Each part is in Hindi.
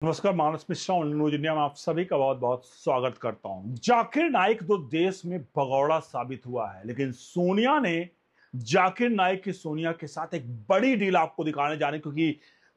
नमस्कार, मानस मिश्रा और न्यूज इंडिया में आप सभी का बहुत बहुत स्वागत करता हूं। जाकिर नाइक तो देश में भगौड़ा साबित हुआ है, लेकिन सोनिया ने जाकिर नाइक की सोनिया के साथ एक बड़ी डील आपको दिखाने जाने, क्योंकि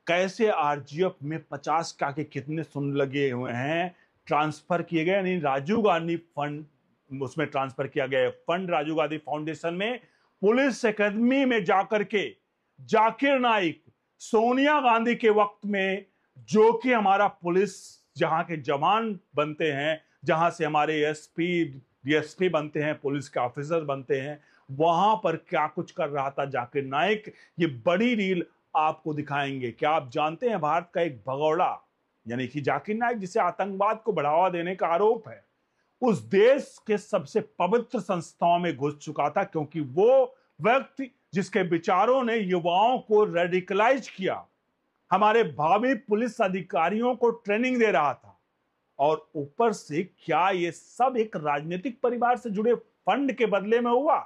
कैसे आरजीएफ में 50 का के कितने सुन लगे हुए हैं ट्रांसफर किए गए, यानी राजीव गांधी फंड उसमें ट्रांसफर किया गया है। फंड राजीव गांधी फाउंडेशन में पुलिस अकादमी में जाकर के जाकिर नाइक सोनिया गांधी के वक्त में, जो कि हमारा पुलिस जहां के जवान बनते हैं, जहां से हमारे एसपी डीएसपी बनते हैं, पुलिस के ऑफिसर बनते हैं, वहां पर क्या कुछ कर रहा था जाकिर नाइक, ये बड़ी रील आपको दिखाएंगे। क्या आप जानते हैं भारत का एक भगौड़ा यानी कि जाकिर नाइक, जिसे आतंकवाद को बढ़ावा देने का आरोप है, उस देश के सबसे पवित्र संस्थाओं में घुस चुका था, क्योंकि वो व्यक्ति जिसके विचारों ने युवाओं को रेडिकलाइज किया, हमारे भावी पुलिस अधिकारियों को ट्रेनिंग दे रहा था। और ऊपर से क्या ये सब एक राजनीतिक परिवार से जुड़े फंड के बदले में हुआ?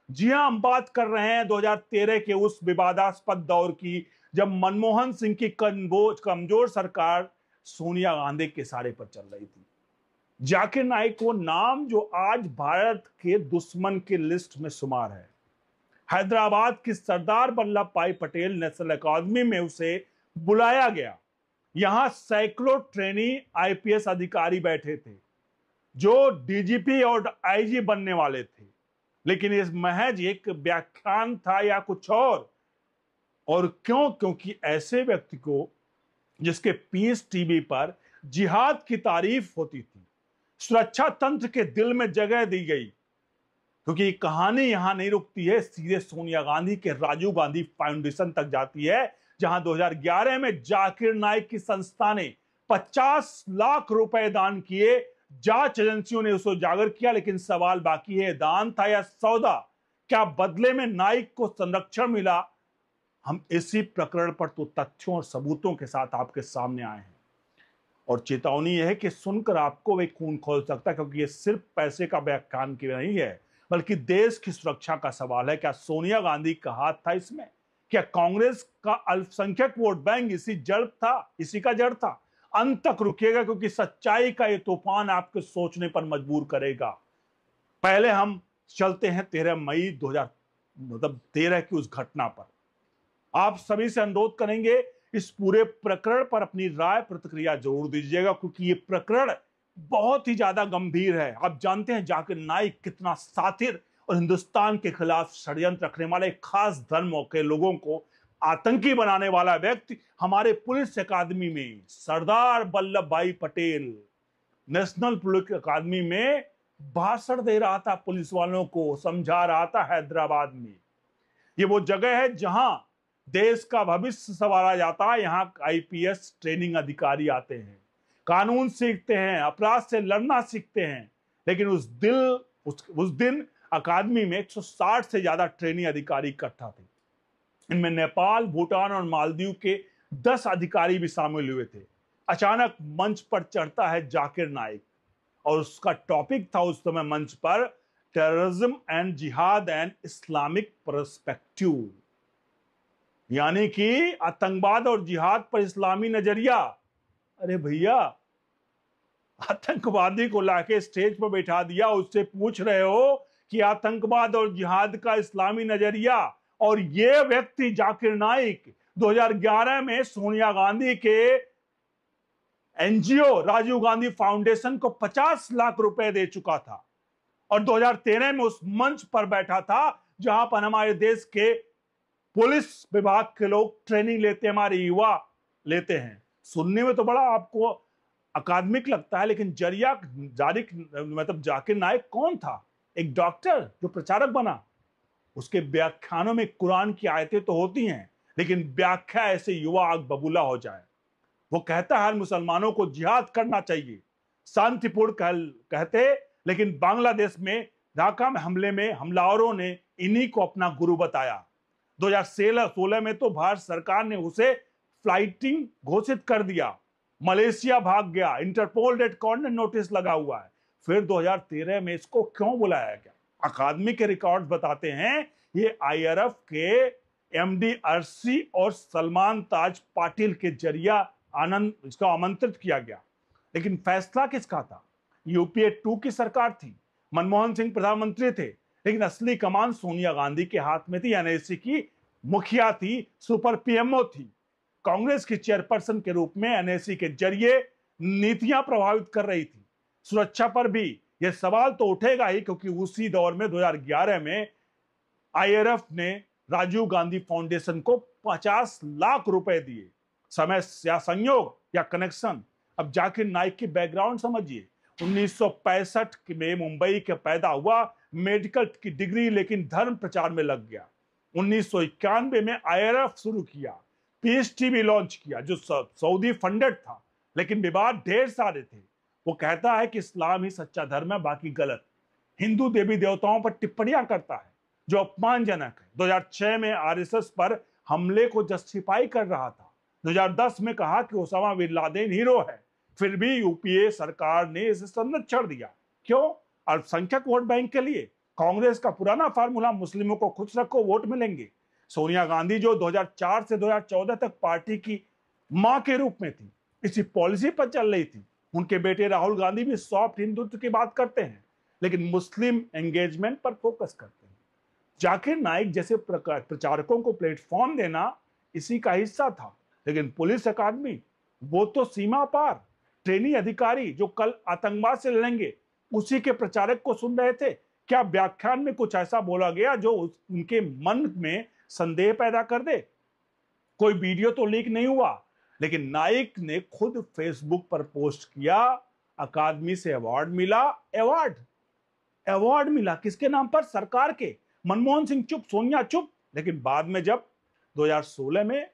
जी हां, हम बात कर रहे हैं 2013 के उस विवादास्पद दौर की, जब मनमोहन सिंह की कमजोर सरकार सोनिया गांधी के इशारे पर चल रही थी। जाकिर नाइक वो नाम जो आज भारत के दुश्मन की लिस्ट में शुमार है। हैदराबाद की सरदार वल्लभ भाई पटेल नेशनल अकादमी में उसे बुलाया गया। यहां सैकड़ों ट्रेनी आईपीएस अधिकारी बैठे थे जो डीजीपी और आईजी बनने वाले थे, लेकिन इस महज एक व्याख्यान था या कुछ और क्यों? क्योंकि ऐसे व्यक्ति को जिसके पीस टीवी पर जिहाद की तारीफ होती थी, सुरक्षा तंत्र के दिल में जगह दी गई, क्योंकि कहानी यहां नहीं रुकती है, सीधे सोनिया गांधी के राजीव गांधी फाउंडेशन तक जाती है, जहां 2011 में जाकिर नाइक की संस्था ने 50 लाख रुपए दान किए। जांच एजेंसियों ने उसे उजागर किया, लेकिन सवाल बाकी है, दान था या सौदा? क्या बदले में नाइक को संरक्षण मिला? हम इसी प्रकरण पर तो तथ्यों और सबूतों के साथ आपके सामने आए हैं, और चेतावनी यह है कि सुनकर आपको भी खून खौल सकता है, क्योंकि यह सिर्फ पैसे का व्याख्यान की नहीं है, बल्कि देश की सुरक्षा का सवाल है। क्या सोनिया गांधी का हाथ था इसमें? क्या कांग्रेस का अल्पसंख्यक वोट बैंक इसी का जड़ था? अंत तक रुकिएगा, क्योंकि सच्चाई का ये तूफान आपके सोचने पर मजबूर करेगा। पहले हम चलते हैं 13 मई 2013 की उस घटना पर। आप सभी से अनुरोध करेंगे, इस पूरे प्रकरण पर अपनी राय प्रतिक्रिया जरूर दीजिएगा, क्योंकि ये प्रकरण बहुत ही ज्यादा गंभीर है। आप जानते हैं जाकिर नाइक कितना सातिर और हिंदुस्तान के खिलाफ षड्यंत्र रखने वाले, खास धर्म के लोगों को आतंकी बनाने वाला व्यक्ति हमारे पुलिस अकादमी में, सरदार वल्लभ भाई पटेल नेशनल पुलिस अकादमी में भाषण दे रहा था, पुलिस वालों को समझा रहा था हैदराबाद में। ये वो जगह है जहां देश का भविष्य संवारा जाता है। यहाँ आईपीएस ट्रेनिंग अधिकारी आते हैं, कानून सीखते हैं, अपराध से लड़ना सीखते हैं। लेकिन उस दिन अकादमी में 160 से ज्यादा ट्रेनी अधिकारी इकट्ठा थे। इनमें नेपाल, भूटान और मालदीव के 10 अधिकारी भी शामिल हुए थे। अचानक मंच पर चढ़ता है जाकिर नाइक, और उसका टॉपिक था उस समय मंच पर टेररिज्म एंड जिहाद एंड इस्लामिक पर्सपेक्टिव, यानी कि आतंकवाद और जिहाद पर इस्लामी नजरिया। अरे भैया, आतंकवादी को लाके स्टेज पर बैठा दिया, उससे पूछ रहे हो कि आतंकवाद और जिहाद का इस्लामी नजरिया? और ये व्यक्ति जाकिर नाइक 2011 में सोनिया गांधी के एनजीओ राजीव गांधी फाउंडेशन को 50 लाख रुपए दे चुका था, और 2013 में उस मंच पर बैठा था जहां पर हमारे देश के पुलिस विभाग के लोग ट्रेनिंग लेते हैं, हमारे युवा लेते हैं। सुनने में तो बड़ा आपको अकादमिक लगता है, लेकिन जाकिर नाइक कौन था? एक डॉक्टर जो प्रचारक बना। उसके व्याख्यानों में कुरान की आयतें तो होती हैं, लेकिन व्याख्या ऐसे युवा आग बबूला हो जाए। वो कहता है हर मुसलमानों को जिहाद करना चाहिए, शांतिपूर्ण कहते, लेकिन बांग्लादेश में ढाका में हमले में हमलावरों ने इन्हीं को अपना गुरु बताया। 2016 में तो भारत सरकार ने उसे फ्लाइटिंग घोषित कर दिया, मलेशिया भाग गया, इंटरपोल रेड कॉर्नर नोटिस लगा हुआ है। फिर 2013 में इसको क्यों बुलाया गया? अकादमी के रिकॉर्ड बताते हैं ये आईआरएफ के एमडी अर्शी और सलमान ताज पाटिल के जरिया इसको आमंत्रित किया गया, लेकिन फैसला किसका था? यूपीए 2 की सरकार थी, मनमोहन सिंह प्रधानमंत्री थे, लेकिन असली कमान सोनिया गांधी के हाथ में थी। एनएसी की मुखिया थी, सुपर पीएमओ थी, कांग्रेस की चेयरपर्सन के रूप में एनएसी के जरिए नीतियां प्रभावित कर रही थी। सुरक्षा पर भी यह सवाल तो उठेगा ही, क्योंकि उसी दौर में 2011 में आईआरएफ ने राजीव गांधी फाउंडेशन को 50 लाख रुपए दिए। समय या संयोग या कनेक्शन, अब जाकिर नाइक की बैकग्राउंड समझिए। 1965 में मुंबई के पैदा हुआ, मेडिकल की डिग्री, लेकिन धर्म प्रचार में लग गया। 1991 में आईआरएफ शुरू किया, पीस टीवी लॉन्च किया जो सऊदी फंडेड था, लेकिन विवाद ढेर सारे थे। वो कहता है कि इस्लाम ही सच्चा धर्म है, बाकी गलत। हिंदू देवी देवताओं पर टिप्पणियां करता है जो अपमानजनक है। 2006 में आरएसएस पर हमले को जस्टिफाई कर रहा था। 2010 में कहा कि ओसामा बिन लादेन हीरो है, फिर भी यूपीए सरकार ने इसे संरक्षण दिया। क्यों? अल्पसंख्यक वोट बैंक के लिए। कांग्रेस का पुराना फार्मूला, मुस्लिमों को खुश रखो वोट मिलेंगे। सोनिया गांधी जो 2004 से 2014 तक पार्टी की मां के रूप में थी, इसी पॉलिसी पर चल रही थी। उनके बेटे राहुल गांधी भी सॉफ्ट हिंदुत्व की बात करते हैं, लेकिन मुस्लिम एंगेजमेंट पर फोकस करते हैं। जाकिर नाइक जैसे प्रचारकों को प्लेटफॉर्म देना इसी का हिस्सा था। लेकिन पुलिस अकादमी, वो तो सीमा पार। ट्रेनी अधिकारी जो कल आतंकवाद से लड़ेंगे, उसी के प्रचारक को सुन रहे थे। क्या व्याख्यान में कुछ ऐसा बोला गया जो उनके मन में संदेह पैदा कर दे? कोई वीडियो तो लीक नहीं हुआ, लेकिन नाइक ने खुद फेसबुक पर पोस्ट किया, अकादमी से अवार्ड मिला। अवार्ड मिला किसके नाम पर? सरकार के। मनमोहन सिंह चुप, सोनिया चुप। लेकिन बाद में जब 2016 में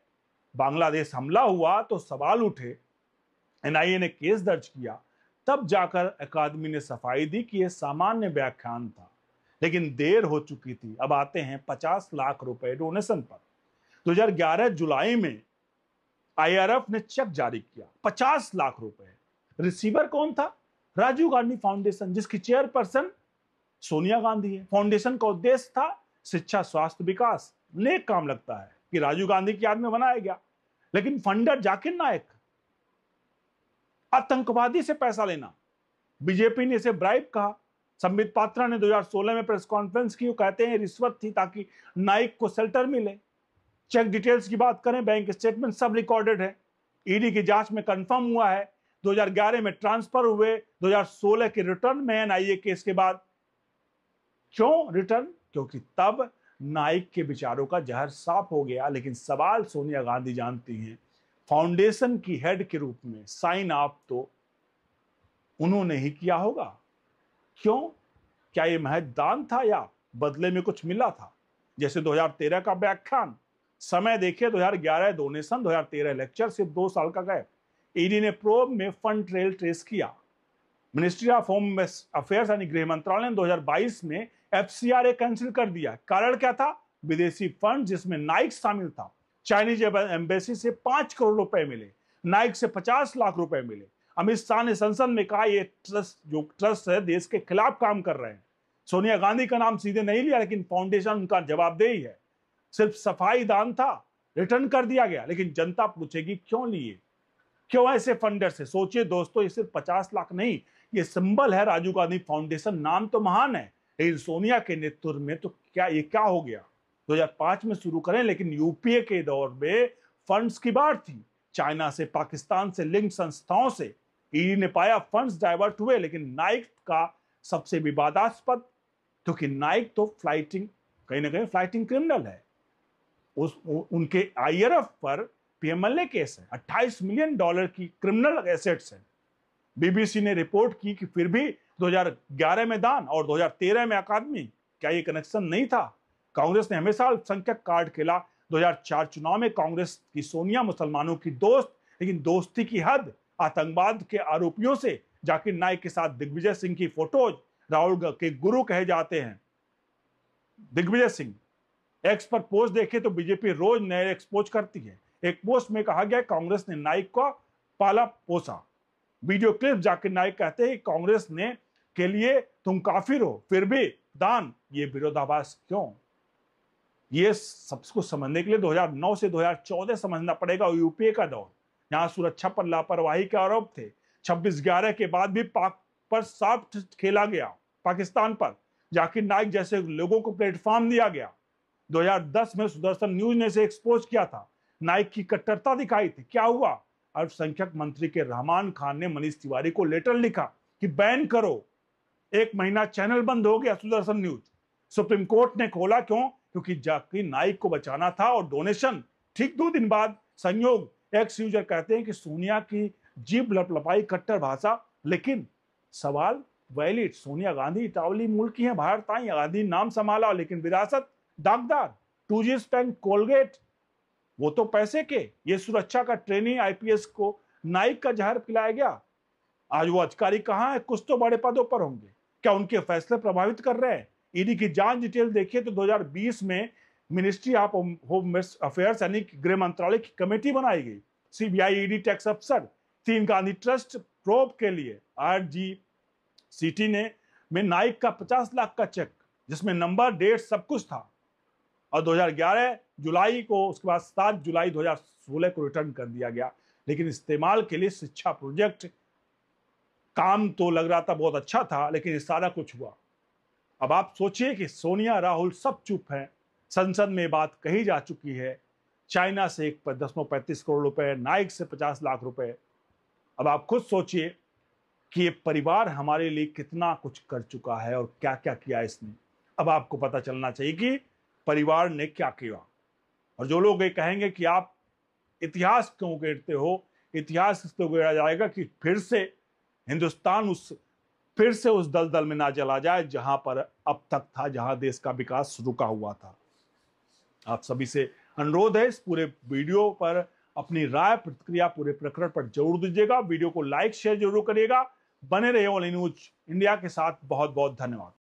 बांग्लादेश हमला हुआ तो सवाल उठे, एनआईए ने केस दर्ज किया, तब जाकर अकादमी ने सफाई दी कि यह सामान्य व्याख्यान था। लेकिन देर हो चुकी थी। अब आते हैं 50 लाख रुपए डोनेशन पर। 2011 जुलाई में आईआरएफ ने चेक जारी किया, 50 लाख रुपए। रिसीवर कौन था? राजीव गांधी फाउंडेशन, जिसकी चेयरपर्सन सोनिया गांधी है। फाउंडेशन का उद्देश्य था शिक्षा, स्वास्थ्य, विकास। नेक काम लगता है कि राजीव गांधी की याद में बनाया गया, लेकिन फंडर जाकिर नाइक। आतंकवादी से पैसा लेना, बीजेपी ने इसे ब्राइब कहा। संबित पात्रा ने 2016 में प्रेस कॉन्फ्रेंस की, वो कहते हैं रिश्वत थी ताकि नाइक को शेल्टर मिले। चेक डिटेल्स की बात करें, बैंक स्टेटमेंट सब रिकॉर्डेड है। ईडी की जांच में कंफर्म हुआ है। 2011 में ट्रांसफर हुए, 2016 के रिटर्न में एनआईए केस के बाद। क्यों रिटर्न? क्योंकि तब नाइक के विचारों का जहर साफ हो गया। लेकिन सवाल सोनिया गांधी जानती हैं, फाउंडेशन की हेड के रूप में साइन ऑफ तो उन्होंने ही किया होगा। क्यों? क्या यह महज दान था या बदले में कुछ मिला था? जैसे 2013 का व्याख्यान, समय देखिए 2011 डोनेशन, 2013 लेक्चर, सिर्फ 2 साल का गैप। ईडी ने प्रोब में फंड ट्रेल ट्रेस किया। मिनिस्ट्री ऑफ होम अफेयर्स यानी गृह मंत्रालय ने 2022 में एफसीआरए कैंसिल कर दिया। कारण क्या था? विदेशी फंड जिसमें नाइक शामिल था। चाइनीज एम्बेसी से 5 करोड़ रुपए मिले, नाइक से 50 लाख रुपए मिले। अमित शाह ने संसद में कहा ये ट्रस्ट है देश के खिलाफ काम कर रहे हैं। सोनिया गांधी का नाम सीधे नहीं लिया, लेकिन फाउंडेशन उनका जवाबदेही है। सिर्फ सफाई दान था, रिटर्न कर दिया गया। लेकिन जनता पूछेगी क्यों लिए, क्यों ऐसे फंडर से? सोचिए दोस्तों, ये सिर्फ 50 लाख नहीं, ये सिंबल है राजीव गांधी फाउंडेशन। नाम तो महान है, लेकिन सोनिया के नेतृत्व में तो क्या हो गया? 2005 में शुरू करें, लेकिन यूपीए के दौर में फंड्स की बाढ़ थी। चाइना से, पाकिस्तान से लिंक संस्थाओं से ईडी ने पाया फंड्स डाइवर्ट हुए। लेकिन नाइक का सबसे विवादास्पद, क्योंकि नाइक तो कहीं ना कहीं फ्लाइटिंग क्रिमिनल है। उनके आईआरएफ पर पीएमएलए केस है, $28 मिलियन की क्रिमिनल एसेट्स है। बीबीसी ने रिपोर्ट की कि फिर भी 2011 में दान और 2013 में अकादमी, क्या ये कनेक्शन नहीं था? कांग्रेस ने हमेशा अल्पसंख्यक कार्ड खेला। 2004 चुनाव में कांग्रेस की सोनिया मुसलमानों की दोस्त, लेकिन दोस्ती की हद। आतंकवाद के आरोपियों से जाकिर नाइक के साथ दिग्विजय सिंह की फोटोज, राहुल के गुरु कहे जाते हैं दिग्विजय सिंह। एक्स पर पोस्ट देखे तो बीजेपी रोज नए एक्सपोज करती है। एक पोस्ट में कहा गया कांग्रेस ने नाइक को पाला पोसा। वीडियो क्लिप जाकिर नाइक कहते हैं कांग्रेस ने के लिए तुम काफिर हो, फिर भी दान। ये विरोधाभास क्यों? ये सबको समझने के लिए 2009 से 2014 समझना पड़ेगा, यूपीए का दौर। यहां सुरक्षा पर लापरवाही के आरोप थे। 26/11 के बाद भी पाक पर सॉफ्ट खेला गया, पाकिस्तान पर जाकिर नाइक जैसे लोगों को प्लेटफॉर्म दिया गया। 2010 में सुदर्शन न्यूज ने इसे एक्सपोज किया था, नाइक की कट्टरता दिखाई थी। क्या हुआ? अल्पसंख्यक मंत्री के रहमान खान ने मनीष तिवारी को लेटर लिखा कि बैन करो। 1 महीना चैनल बंद हो गया सुदर्शन न्यूज। सुप्रीम कोर्ट ने खोला, क्यों? क्योंकि जाकिर नाइक को बचाना था और डोनेशन। ठीक 2 दिन बाद संयोग, एक्स यूजर कहते हैं कि सोनिया की जीभ लपलपाई कट्टर भाषा, लेकिन सवाल वैलिड। सोनिया गांधी इटावली मूल की है, भारत आई, गांधी नाम संभाला, लेकिन विरासत दागदार। 2G स्टैंड कोलगेट, वो तो पैसे के। ये सुरक्षा का ट्रेनिंग आईपीएस को नाइक का जहर पिलाया गया। आज वो अधिकारी कहां है? कुछ तो बड़े पदों पर होंगे। क्या उनके फैसले प्रभावित कर रहे हैं? ईडी की जांच डिटेल देखिए तो 2020 में मिनिस्ट्री ऑफ होम अफेयर्स यानी गृह मंत्रालय की कमेटी बनाई गई। सीबीआई, ईडी, टैक्स अफसर, 3 गांधी ट्रस्ट प्रोब के लिए। आरजीसीटी ने में नाइक का 50 लाख का चेक, जिसमें नंबर, डेट सब कुछ था, और 2011 जुलाई को, उसके बाद 7 जुलाई 2016 को रिटर्न कर दिया गया। लेकिन इस्तेमाल के लिए शिक्षा प्रोजेक्ट, काम तो लग रहा था बहुत अच्छा था, लेकिन सारा कुछ हुआ। अब आप सोचिए कि सोनिया, राहुल सब चुप हैं, संसद में बात कही जा चुकी है, चाइना से 10.35 करोड़ रुपए, नाइक से 50 लाख रुपए। अब आप खुद सोचिए कि ये परिवार हमारे लिए कितना कुछ कर चुका है और क्या क्या किया इसने। अब आपको पता चलना चाहिए कि परिवार ने क्या किया। और जो लोग ये कहेंगे कि आप इतिहास क्यों गिरते हो, इतिहास इसलिए गिरा जाएगा कि फिर से हिंदुस्तान फिर से उस दलदल में ना चला जाए जहां पर अब तक था, जहां देश का विकास रुका हुआ था। आप सभी से अनुरोध है, इस पूरे वीडियो पर अपनी राय प्रतिक्रिया पूरे प्रकरण पर जरूर दीजिएगा। वीडियो को लाइक शेयर जरूर करिएगा। बने रहिए ऑल न्यूज इंडिया के साथ। बहुत बहुत धन्यवाद।